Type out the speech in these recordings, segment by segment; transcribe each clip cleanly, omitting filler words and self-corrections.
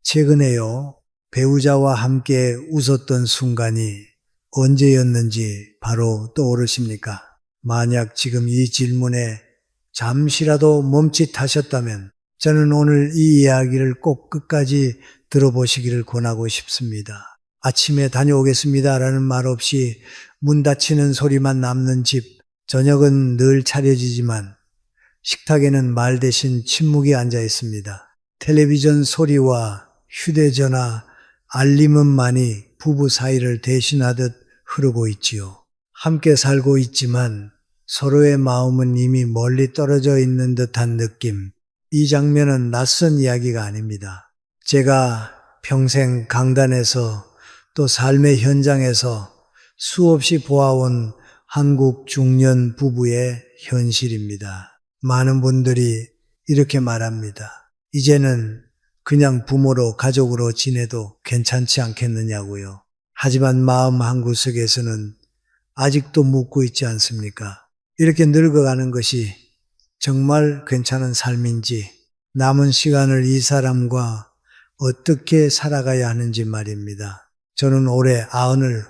최근에요, 배우자와 함께 웃었던 순간이 언제였는지 바로 떠오르십니까? 만약 지금 이 질문에 잠시라도 멈칫하셨다면 저는 오늘 이 이야기를 꼭 끝까지 들어보시기를 권하고 싶습니다. 아침에 다녀오겠습니다라는 말 없이 문 닫히는 소리만 남는 집, 저녁은 늘 차려지지만 식탁에는 말 대신 침묵이 앉아 있습니다. 텔레비전 소리와 휴대전화 알림음만이 부부 사이를 대신하듯 흐르고 있지요. 함께 살고 있지만 서로의 마음은 이미 멀리 떨어져 있는 듯한 느낌. 이 장면은 낯선 이야기가 아닙니다. 제가 평생 강단에서 또 삶의 현장에서 수없이 보아온 한국 중년 부부의 현실입니다. 많은 분들이 이렇게 말합니다. 이제는 그냥 부모로 가족으로 지내도 괜찮지 않겠느냐고요. 하지만 마음 한구석에서는 아직도 묻고 있지 않습니까? 이렇게 늙어가는 것이 정말 괜찮은 삶인지, 남은 시간을 이 사람과 어떻게 살아가야 하는지 말입니다. 저는 올해 90을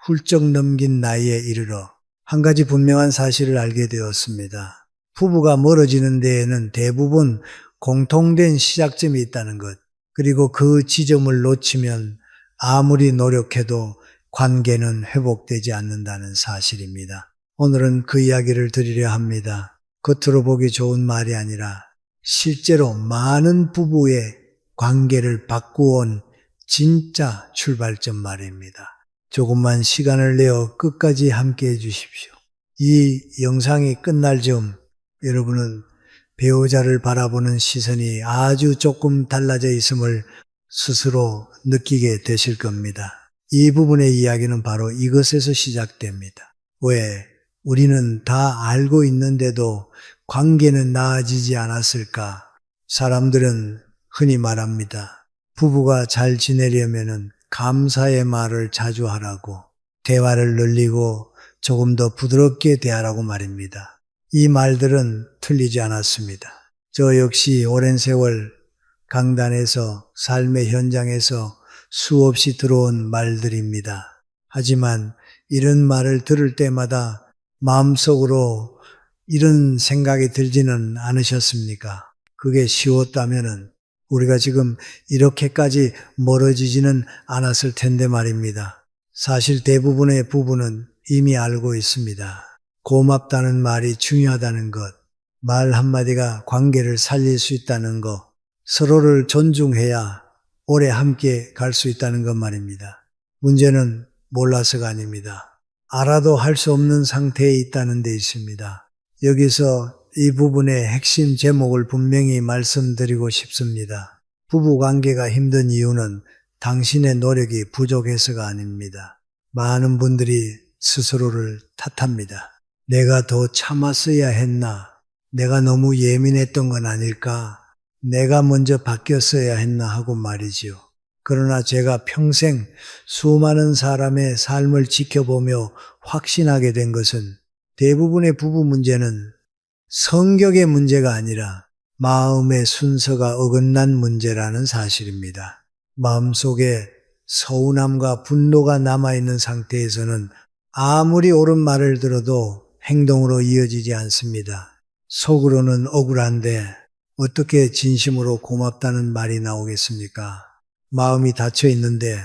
훌쩍 넘긴 나이에 이르러 한 가지 분명한 사실을 알게 되었습니다. 부부가 멀어지는 데에는 대부분 공통된 시작점이 있다는 것, 그리고 그 지점을 놓치면 아무리 노력해도 관계는 회복되지 않는다는 사실입니다. 오늘은 그 이야기를 드리려 합니다. 겉으로 보기 좋은 말이 아니라 실제로 많은 부부의 관계를 바꾸어온 진짜 출발점 말입니다. 조금만 시간을 내어 끝까지 함께 해주십시오. 이 영상이 끝날 즈음 여러분은 배우자를 바라보는 시선이 아주 조금 달라져 있음을 스스로 느끼게 되실 겁니다. 이 부분의 이야기는 바로 이것에서 시작됩니다. 왜 우리는 다 알고 있는데도 관계는 나아지지 않았을까? 사람들은 흔히 말합니다. 부부가 잘 지내려면 감사의 말을 자주 하라고, 대화를 늘리고 조금 더 부드럽게 대하라고 말입니다. 이 말들은 틀리지 않았습니다. 저 역시 오랜 세월 강단에서 삶의 현장에서 수없이 들어온 말들입니다. 하지만 이런 말을 들을 때마다 마음속으로 이런 생각이 들지는 않으셨습니까? 그게 쉬웠다면은 우리가 지금 이렇게까지 멀어지지는 않았을 텐데 말입니다. 사실 대부분의 부부는 이미 알고 있습니다. 고맙다는 말이 중요하다는 것, 말 한마디가 관계를 살릴 수 있다는 것, 서로를 존중해야 오래 함께 갈 수 있다는 것 말입니다. 문제는 몰라서가 아닙니다. 알아도 할 수 없는 상태에 있다는 데 있습니다. 여기서 이 부분의 핵심 제목을 분명히 말씀드리고 싶습니다. 부부관계가 힘든 이유는 당신의 노력이 부족해서가 아닙니다. 많은 분들이 스스로를 탓합니다. 내가 더 참았어야 했나? 내가 너무 예민했던 건 아닐까? 내가 먼저 바뀌었어야 했나 하고 말이지요. 그러나 제가 평생 수많은 사람의 삶을 지켜보며 확신하게 된 것은 대부분의 부부 문제는 성격의 문제가 아니라 마음의 순서가 어긋난 문제라는 사실입니다. 마음속에 서운함과 분노가 남아있는 상태에서는 아무리 옳은 말을 들어도 행동으로 이어지지 않습니다. 속으로는 억울한데 어떻게 진심으로 고맙다는 말이 나오겠습니까? 마음이 닫혀 있는데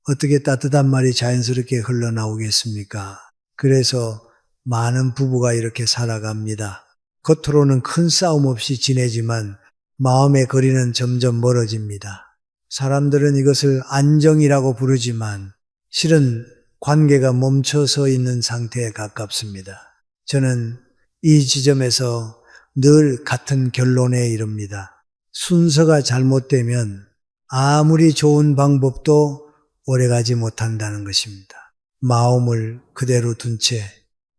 어떻게 따뜻한 말이 자연스럽게 흘러나오겠습니까? 그래서 많은 부부가 이렇게 살아갑니다. 겉으로는 큰 싸움 없이 지내지만 마음의 거리는 점점 멀어집니다. 사람들은 이것을 안정이라고 부르지만 실은 관계가 멈춰서 있는 상태에 가깝습니다. 저는 이 지점에서 늘 같은 결론에 이릅니다. 순서가 잘못되면 아무리 좋은 방법도 오래가지 못한다는 것입니다. 마음을 그대로 둔 채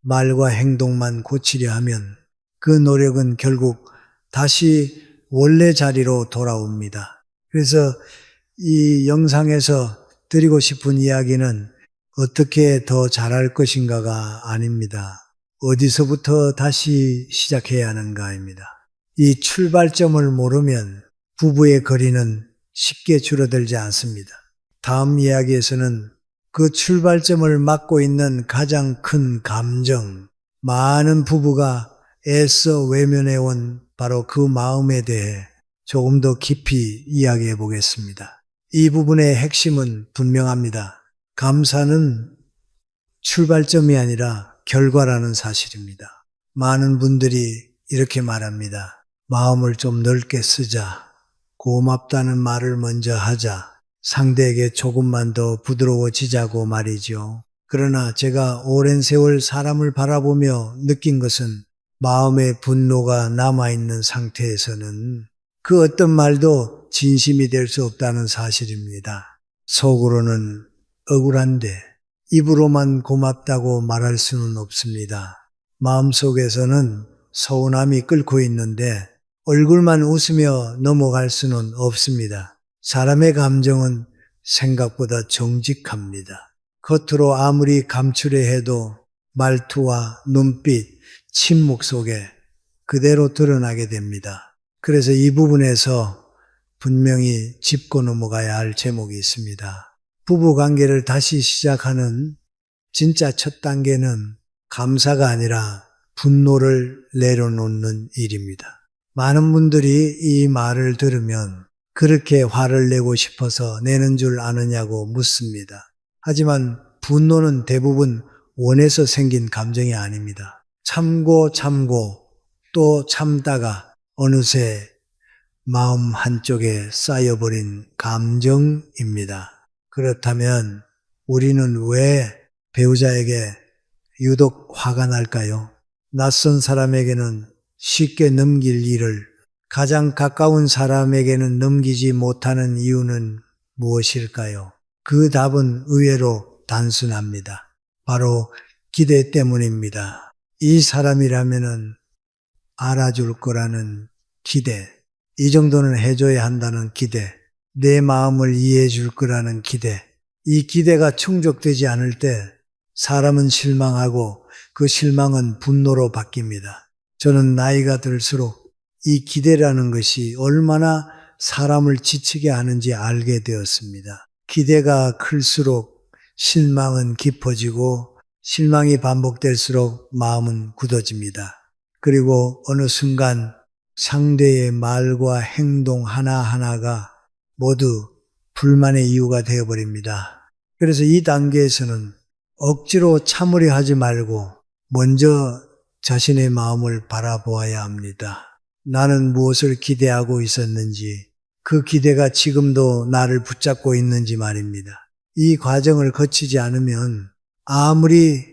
말과 행동만 고치려 하면 그 노력은 결국 다시 원래 자리로 돌아옵니다. 그래서 이 영상에서 드리고 싶은 이야기는 어떻게 더 잘할 것인가가 아닙니다. 어디서부터 다시 시작해야 하는가입니다. 이 출발점을 모르면 부부의 거리는 쉽게 줄어들지 않습니다. 다음 이야기에서는 그 출발점을 막고 있는 가장 큰 감정, 많은 부부가 애써 외면해온 바로 그 마음에 대해 조금 더 깊이 이야기해 보겠습니다. 이 부분의 핵심은 분명합니다. 감사는 출발점이 아니라 결과라는 사실입니다. 많은 분들이 이렇게 말합니다. 마음을 좀 넓게 쓰자. 고맙다는 말을 먼저 하자. 상대에게 조금만 더 부드러워지자고 말이죠. 그러나 제가 오랜 세월 사람을 바라보며 느낀 것은 마음의 분노가 남아있는 상태에서는 그 어떤 말도 진심이 될 수 없다는 사실입니다. 속으로는 억울한데 입으로만 고맙다고 말할 수는 없습니다. 마음속에서는 서운함이 끓고 있는데 얼굴만 웃으며 넘어갈 수는 없습니다. 사람의 감정은 생각보다 정직합니다. 겉으로 아무리 감추려 해도 말투와 눈빛, 침묵 속에 그대로 드러나게 됩니다. 그래서 이 부분에서 분명히 짚고 넘어가야 할 제목이 있습니다. 부부 관계를 다시 시작하는 진짜 첫 단계는 감사가 아니라 분노를 내려놓는 일입니다. 많은 분들이 이 말을 들으면 그렇게 화를 내고 싶어서 내는 줄 아느냐고 묻습니다. 하지만 분노는 대부분 원해서 생긴 감정이 아닙니다. 참고 또 참다가 어느새 마음 한쪽에 쌓여버린 감정입니다. 그렇다면 우리는 왜 배우자에게 유독 화가 날까요? 낯선 사람에게는 쉽게 넘길 일을 가장 가까운 사람에게는 넘기지 못하는 이유는 무엇일까요? 그 답은 의외로 단순합니다. 바로 기대 때문입니다. 이 사람이라면은 알아줄 거라는 기대, 이 정도는 해줘야 한다는 기대, 내 마음을 이해해 줄 거라는 기대, 이 기대가 충족되지 않을 때 사람은 실망하고 그 실망은 분노로 바뀝니다. 저는 나이가 들수록 이 기대라는 것이 얼마나 사람을 지치게 하는지 알게 되었습니다. 기대가 클수록 실망은 깊어지고 실망이 반복될수록 마음은 굳어집니다. 그리고 어느 순간 상대의 말과 행동 하나하나가 모두 불만의 이유가 되어버립니다. 그래서 이 단계에서는 억지로 참으려 하지 말고 먼저 자신의 마음을 바라보아야 합니다. 나는 무엇을 기대하고 있었는지, 그 기대가 지금도 나를 붙잡고 있는지 말입니다. 이 과정을 거치지 않으면 아무리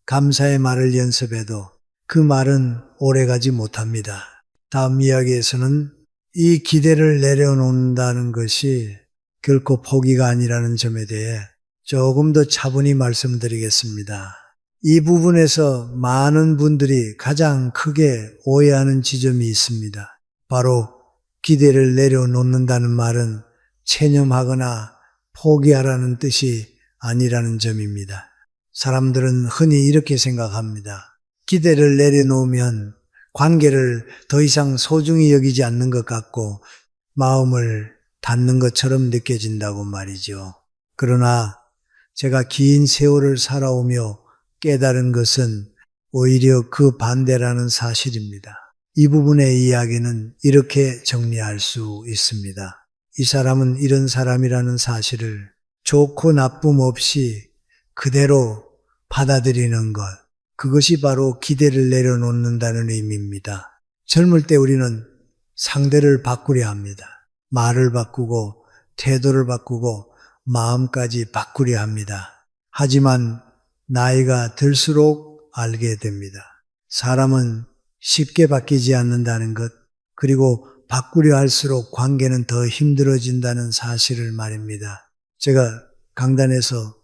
감사의 말을 연습해도 그 말은 오래가지 못합니다. 다음 이야기에서는 이 기대를 내려놓는다는 것이 결코 포기가 아니라는 점에 대해 조금 더 차분히 말씀드리겠습니다. 이 부분에서 많은 분들이 가장 크게 오해하는 지점이 있습니다. 바로 기대를 내려놓는다는 말은 체념하거나 포기하라는 뜻이 아니라는 점입니다. 사람들은 흔히 이렇게 생각합니다. 기대를 내려놓으면 관계를 더 이상 소중히 여기지 않는 것 같고 마음을 닫는 것처럼 느껴진다고 말이죠. 그러나 제가 긴 세월을 살아오며 깨달은 것은 오히려 그 반대라는 사실입니다. 이 부분의 이야기는 이렇게 정리할 수 있습니다. 이 사람은 이런 사람이라는 사실을 좋고 나쁨 없이 그대로 받아들이는 것, 그것이 바로 기대를 내려놓는다는 의미입니다. 젊을 때 우리는 상대를 바꾸려 합니다. 말을 바꾸고 태도를 바꾸고 마음까지 바꾸려 합니다. 하지만 나이가 들수록 알게 됩니다. 사람은 쉽게 바뀌지 않는다는 것, 그리고 바꾸려 할수록 관계는 더 힘들어진다는 사실을 말입니다. 제가 강단에서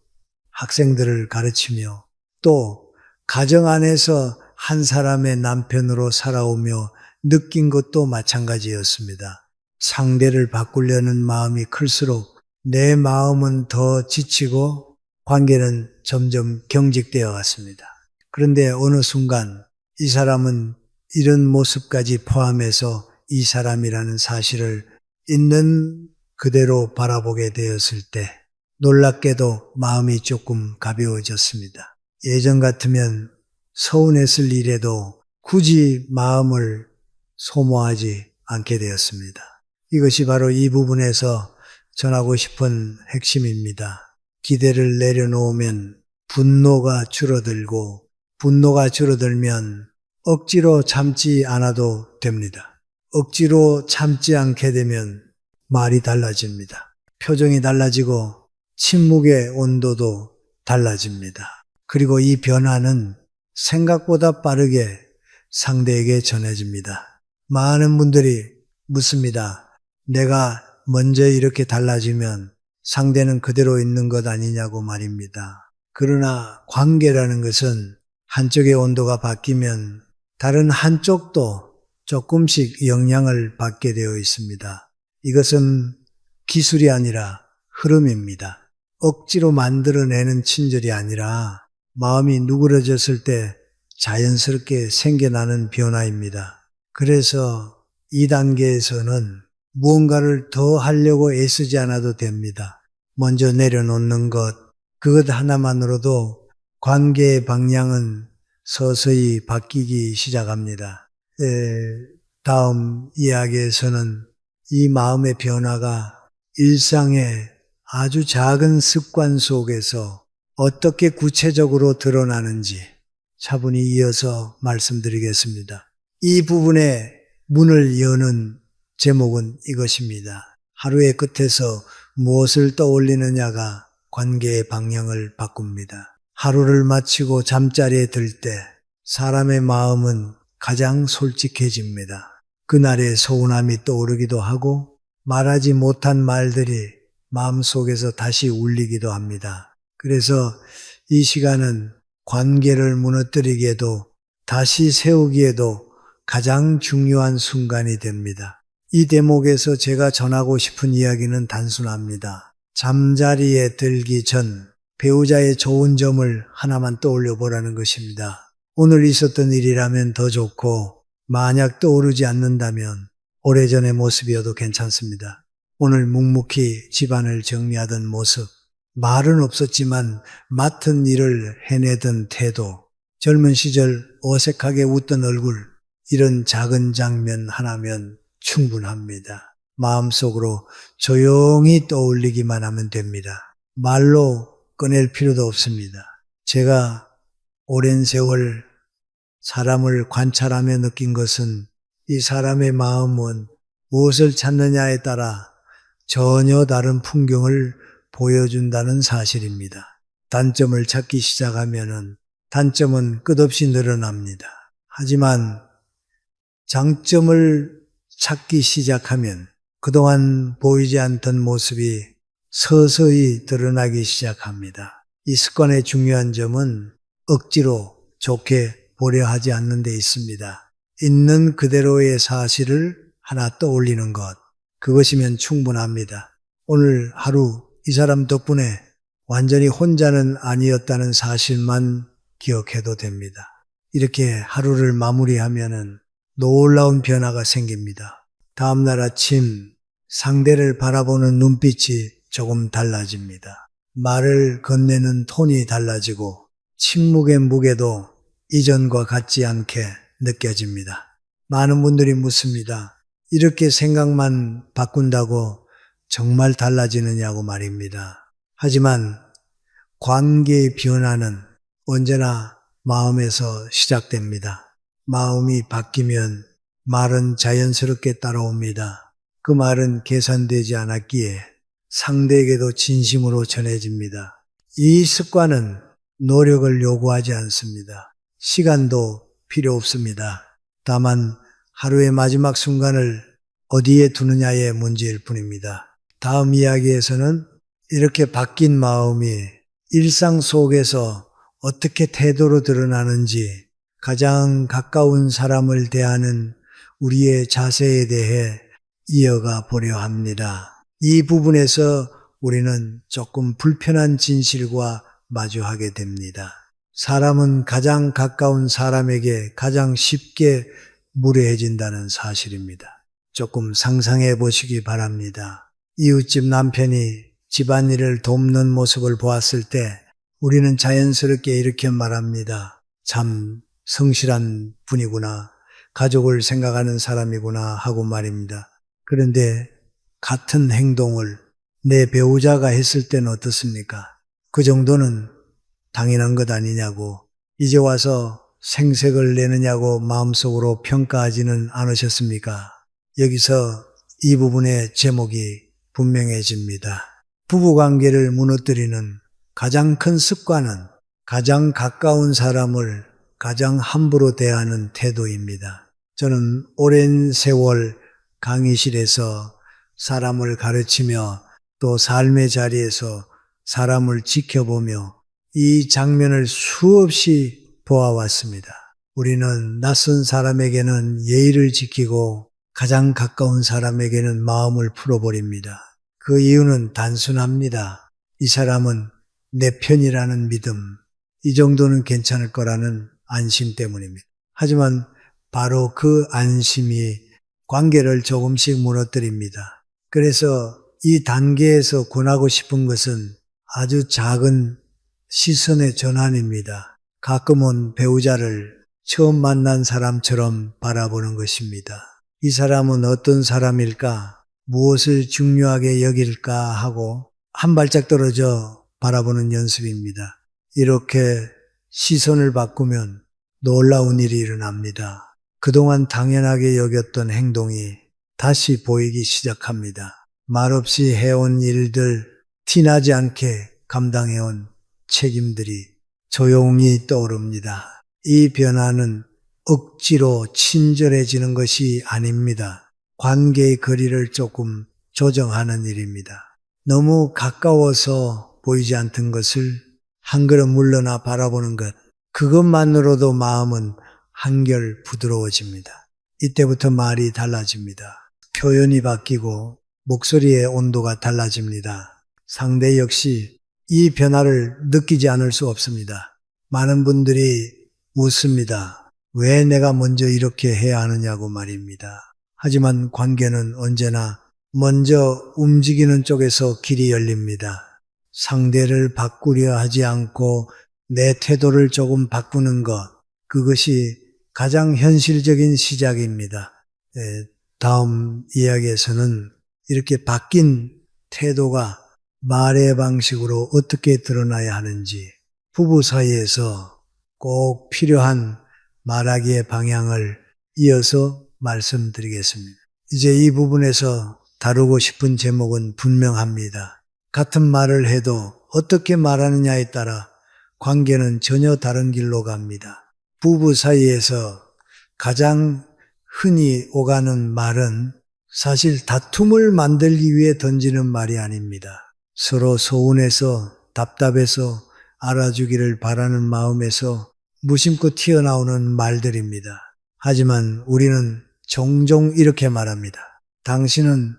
학생들을 가르치며 또 가정 안에서 한 사람의 남편으로 살아오며 느낀 것도 마찬가지였습니다. 상대를 바꾸려는 마음이 클수록 내 마음은 더 지치고 관계는 점점 경직되어 갔습니다. 그런데 어느 순간 이 사람은 이런 모습까지 포함해서 이 사람이라는 사실을 있는 그대로 바라보게 되었을 때 놀랍게도 마음이 조금 가벼워졌습니다. 예전 같으면 서운했을 일에도 굳이 마음을 소모하지 않게 되었습니다. 이것이 바로 이 부분에서 전하고 싶은 핵심입니다. 기대를 내려놓으면 분노가 줄어들고 분노가 줄어들면 억지로 참지 않아도 됩니다. 억지로 참지 않게 되면 말이 달라집니다. 표정이 달라지고 침묵의 온도도 달라집니다. 그리고 이 변화는 생각보다 빠르게 상대에게 전해집니다. 많은 분들이 묻습니다. 내가 먼저 이렇게 달라지면 상대는 그대로 있는 것 아니냐고 말입니다. 그러나 관계라는 것은 한쪽의 온도가 바뀌면 다른 한쪽도 조금씩 영향을 받게 되어 있습니다. 이것은 기술이 아니라 흐름입니다. 억지로 만들어내는 친절이 아니라 마음이 누그러졌을 때 자연스럽게 생겨나는 변화입니다. 그래서 이 단계에서는 무언가를 더 하려고 애쓰지 않아도 됩니다. 먼저 내려놓는 것, 그것 하나만으로도 관계의 방향은 서서히 바뀌기 시작합니다. 다음 이야기에서는 이 마음의 변화가 일상의 아주 작은 습관 속에서 어떻게 구체적으로 드러나는지 차분히 이어서 말씀드리겠습니다. 이 부분에 문을 여는 제목은 이것입니다. 하루의 끝에서 무엇을 떠올리느냐가 관계의 방향을 바꿉니다. 하루를 마치고 잠자리에 들 때 사람의 마음은 가장 솔직해집니다. 그날의 서운함이 떠오르기도 하고 말하지 못한 말들이 마음속에서 다시 울리기도 합니다. 그래서 이 시간은 관계를 무너뜨리기에도 다시 세우기에도 가장 중요한 순간이 됩니다. 이 대목에서 제가 전하고 싶은 이야기는 단순합니다. 잠자리에 들기 전 배우자의 좋은 점을 하나만 떠올려 보라는 것입니다. 오늘 있었던 일이라면 더 좋고 만약 떠오르지 않는다면 오래전의 모습이어도 괜찮습니다. 오늘 묵묵히 집안을 정리하던 모습, 말은 없었지만 맡은 일을 해내던 태도, 젊은 시절 어색하게 웃던 얼굴, 이런 작은 장면 하나면 충분합니다. 마음속으로 조용히 떠올리기만 하면 됩니다. 말로 꺼낼 필요도 없습니다. 제가 오랜 세월 사람을 관찰하며 느낀 것은 이 사람의 마음은 무엇을 찾느냐에 따라 전혀 다른 풍경을 보여준다는 사실입니다. 단점을 찾기 시작하면은 단점은 끝없이 늘어납니다. 하지만 장점을 찾기 시작하면 그동안 보이지 않던 모습이 서서히 드러나기 시작합니다. 이 습관의 중요한 점은 억지로 좋게 보려 하지 않는 데 있습니다. 있는 그대로의 사실을 하나 떠올리는 것, 그것이면 충분합니다. 오늘 하루 이 사람 덕분에 완전히 혼자는 아니었다는 사실만 기억해도 됩니다. 이렇게 하루를 마무리하면은 놀라운 변화가 생깁니다. 다음날 아침 상대를 바라보는 눈빛이 조금 달라집니다. 말을 건네는 톤이 달라지고 침묵의 무게도 이전과 같지 않게 느껴집니다. 많은 분들이 묻습니다. 이렇게 생각만 바꾼다고 정말 달라지느냐고 말입니다. 하지만 관계의 변화는 언제나 마음에서 시작됩니다. 마음이 바뀌면 말은 자연스럽게 따라옵니다. 그 말은 계산되지 않았기에 상대에게도 진심으로 전해집니다. 이 습관은 노력을 요구하지 않습니다. 시간도 필요 없습니다. 다만 하루의 마지막 순간을 어디에 두느냐의 문제일 뿐입니다. 다음 이야기에서는 이렇게 바뀐 마음이 일상 속에서 어떻게 태도로 드러나는지 가장 가까운 사람을 대하는 우리의 자세에 대해 이어가 보려 합니다. 이 부분에서 우리는 조금 불편한 진실과 마주하게 됩니다. 사람은 가장 가까운 사람에게 가장 쉽게 무례해진다는 사실입니다. 조금 상상해 보시기 바랍니다. 이웃집 남편이 집안일을 돕는 모습을 보았을 때 우리는 자연스럽게 이렇게 말합니다. 참 성실한 분이구나. 가족을 생각하는 사람이구나 하고 말입니다. 그런데 같은 행동을 내 배우자가 했을 때는 어떻습니까? 그 정도는 당연한 것 아니냐고, 이제 와서 생색을 내느냐고 마음속으로 평가하지는 않으셨습니까? 여기서 이 부분의 제목이 분명해집니다. 부부관계를 무너뜨리는 가장 큰 습관은 가장 가까운 사람을 가장 함부로 대하는 태도입니다. 저는 오랜 세월 강의실에서 사람을 가르치며 또 삶의 자리에서 사람을 지켜보며 이 장면을 수없이 보아왔습니다. 우리는 낯선 사람에게는 예의를 지키고 가장 가까운 사람에게는 마음을 풀어버립니다. 그 이유는 단순합니다. 이 사람은 내 편이라는 믿음, 이 정도는 괜찮을 거라는 안심 때문입니다. 하지만 바로 그 안심이 관계를 조금씩 무너뜨립니다. 그래서 이 단계에서 권하고 싶은 것은 아주 작은 시선의 전환입니다. 가끔은 배우자를 처음 만난 사람처럼 바라보는 것입니다. 이 사람은 어떤 사람일까? 무엇을 중요하게 여길까? 하고 한 발짝 떨어져 바라보는 연습입니다. 이렇게 시선을 바꾸면 놀라운 일이 일어납니다. 그동안 당연하게 여겼던 행동이 다시 보이기 시작합니다. 말없이 해온 일들, 티나지 않게 감당해온 책임들이 조용히 떠오릅니다. 이 변화는 억지로 친절해지는 것이 아닙니다. 관계의 거리를 조금 조정하는 일입니다. 너무 가까워서 보이지 않던 것을 한 걸음 물러나 바라보는 것, 그것만으로도 마음은 한결 부드러워집니다. 이때부터 말이 달라집니다. 표현이 바뀌고 목소리의 온도가 달라집니다. 상대 역시 이 변화를 느끼지 않을 수 없습니다. 많은 분들이 묻습니다. 왜 내가 먼저 이렇게 해야 하느냐고 말입니다. 하지만 관계는 언제나 먼저 움직이는 쪽에서 길이 열립니다. 상대를 바꾸려 하지 않고 내 태도를 조금 바꾸는 것, 그것이 가장 현실적인 시작입니다. 다음 이야기에서는 이렇게 바뀐 태도가 말의 방식으로 어떻게 드러나야 하는지, 부부 사이에서 꼭 필요한 말하기의 방향을 이어서 말씀드리겠습니다. 이제 이 부분에서 다루고 싶은 제목은 분명합니다. 같은 말을 해도 어떻게 말하느냐에 따라 관계는 전혀 다른 길로 갑니다. 부부 사이에서 가장 흔히 오가는 말은 사실 다툼을 만들기 위해 던지는 말이 아닙니다. 서로 서운해서 답답해서 알아주기를 바라는 마음에서 무심코 튀어나오는 말들입니다. 하지만 우리는 종종 이렇게 말합니다. 당신은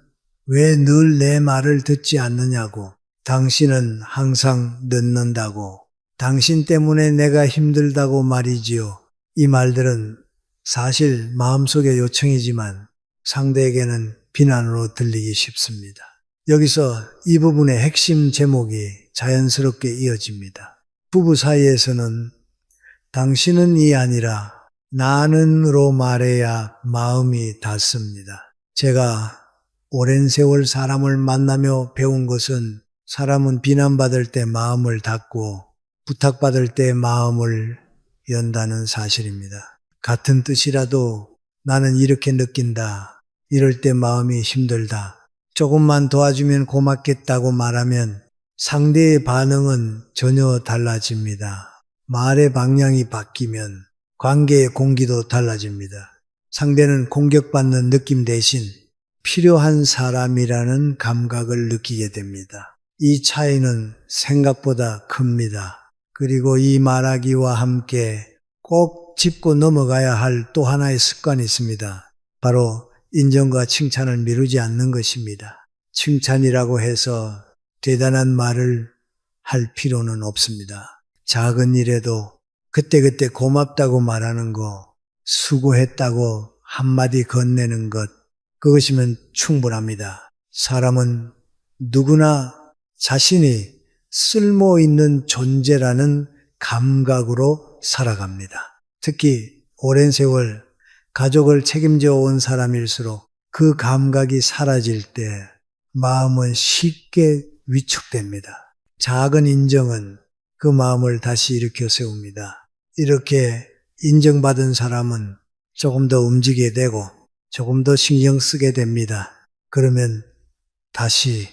왜 늘 내 말을 듣지 않느냐고, 당신은 항상 늦는다고, 당신 때문에 내가 힘들다고 말이지요. 이 말들은 사실 마음속의 요청이지만 상대에게는 비난으로 들리기 쉽습니다. 여기서 이 부분의 핵심 제목이 자연스럽게 이어집니다. 부부 사이에서는 당신은이 아니라 나는으로 말해야 마음이 닿습니다. 제가 오랜 세월 사람을 만나며 배운 것은 사람은 비난받을 때 마음을 닫고 부탁받을 때 마음을 연다는 사실입니다. 같은 뜻이라도 나는 이렇게 느낀다. 이럴 때 마음이 힘들다. 조금만 도와주면 고맙겠다고 말하면 상대의 반응은 전혀 달라집니다. 말의 방향이 바뀌면 관계의 공기도 달라집니다. 상대는 공격받는 느낌 대신 필요한 사람이라는 감각을 느끼게 됩니다. 이 차이는 생각보다 큽니다. 그리고 이 말하기와 함께 꼭 짚고 넘어가야 할 또 하나의 습관이 있습니다. 바로 인정과 칭찬을 미루지 않는 것입니다. 칭찬이라고 해서 대단한 말을 할 필요는 없습니다. 작은 일에도 그때그때 고맙다고 말하는 거, 수고했다고 한마디 건네는 것, 그것이면 충분합니다. 사람은 누구나 자신이 쓸모 있는 존재라는 감각으로 살아갑니다. 특히 오랜 세월 가족을 책임져 온 사람일수록 그 감각이 사라질 때 마음은 쉽게 위축됩니다. 작은 인정은 그 마음을 다시 일으켜 세웁니다. 이렇게 인정받은 사람은 조금 더 움직이게 되고 조금 더 신경 쓰게 됩니다. 그러면 다시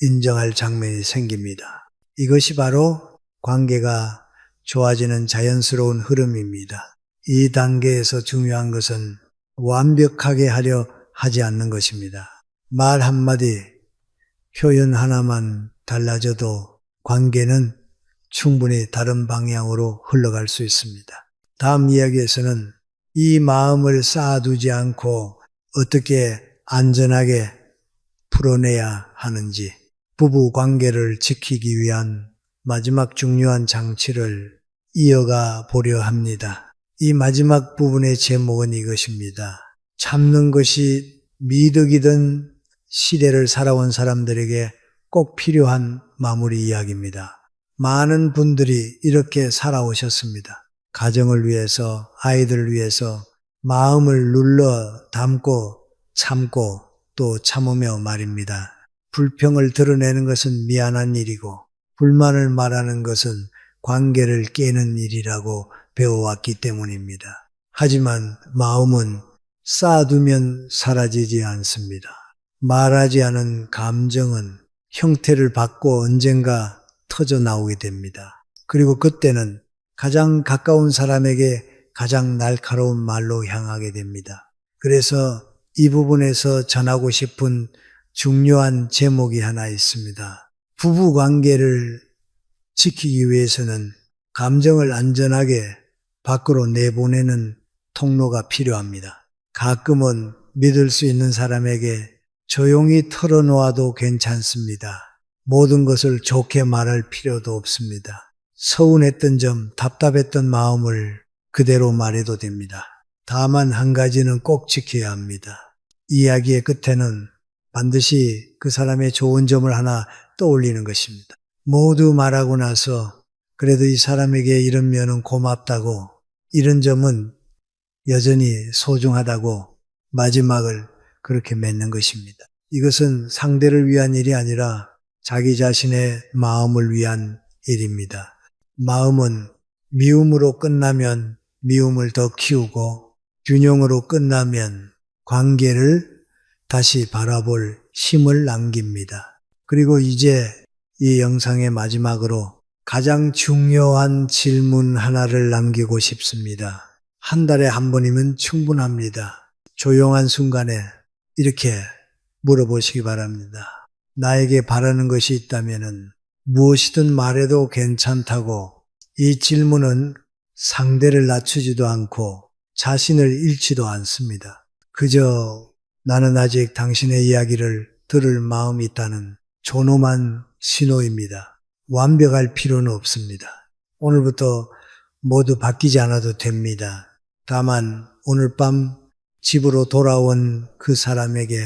인정할 장면이 생깁니다. 이것이 바로 관계가 좋아지는 자연스러운 흐름입니다. 이 단계에서 중요한 것은 완벽하게 하려 하지 않는 것입니다. 말 한마디, 표현 하나만 달라져도 관계는 충분히 다른 방향으로 흘러갈 수 있습니다. 다음 이야기에서는 이 마음을 쌓아두지 않고 어떻게 안전하게 풀어내야 하는지, 부부 관계를 지키기 위한 마지막 중요한 장치를 이어가 보려 합니다. 이 마지막 부분의 제목은 이것입니다. 참는 것이 미덕이던 시대를 살아온 사람들에게 꼭 필요한 마무리 이야기입니다. 많은 분들이 이렇게 살아오셨습니다. 가정을 위해서, 아이들을 위해서 마음을 눌러 담고 참고 또 참으며 말입니다. 불평을 드러내는 것은 미안한 일이고 불만을 말하는 것은 관계를 깨는 일이라고 배워왔기 때문입니다. 하지만 마음은 쌓아두면 사라지지 않습니다. 말하지 않은 감정은 형태를 받고 언젠가 터져 나오게 됩니다. 그리고 그때는 가장 가까운 사람에게 가장 날카로운 말로 향하게 됩니다. 그래서 이 부분에서 전하고 싶은 중요한 제목이 하나 있습니다. 부부 관계를 지키기 위해서는 감정을 안전하게 밖으로 내보내는 통로가 필요합니다. 가끔은 믿을 수 있는 사람에게 조용히 털어놓아도 괜찮습니다. 모든 것을 좋게 말할 필요도 없습니다. 서운했던 점, 답답했던 마음을 그대로 말해도 됩니다. 다만 한 가지는 꼭 지켜야 합니다. 이야기의 끝에는 반드시 그 사람의 좋은 점을 하나 떠올리는 것입니다. 모두 말하고 나서 그래도 이 사람에게 이런 면은 고맙다고, 이런 점은 여전히 소중하다고 마지막을 그렇게 맺는 것입니다. 이것은 상대를 위한 일이 아니라 자기 자신의 마음을 위한 일입니다. 마음은 미움으로 끝나면 미움을 더 키우고 균형으로 끝나면 관계를 다시 바라볼 힘을 남깁니다. 그리고 이제 이 영상의 마지막으로 가장 중요한 질문 하나를 남기고 싶습니다. 한 달에 한 번이면 충분합니다. 조용한 순간에 이렇게 물어보시기 바랍니다. 나에게 바라는 것이 있다면 무엇이든 말해도 괜찮다고. 이 질문은 상대를 낮추지도 않고 자신을 잃지도 않습니다. 그저 나는 아직 당신의 이야기를 들을 마음이 있다는 존엄한 신호입니다. 완벽할 필요는 없습니다. 오늘부터 모두 바뀌지 않아도 됩니다. 다만 오늘 밤 집으로 돌아온 그 사람에게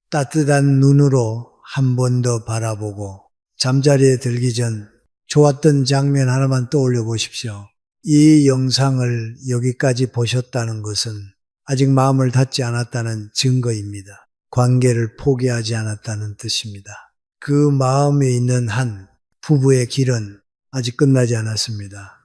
따뜻한 눈으로 한 번 더 바라보고 잠자리에 들기 전 좋았던 장면 하나만 떠올려 보십시오. 이 영상을 여기까지 보셨다는 것은 아직 마음을 닫지 않았다는 증거입니다. 관계를 포기하지 않았다는 뜻입니다. 그 마음에 있는 한 부부의 길은 아직 끝나지 않았습니다.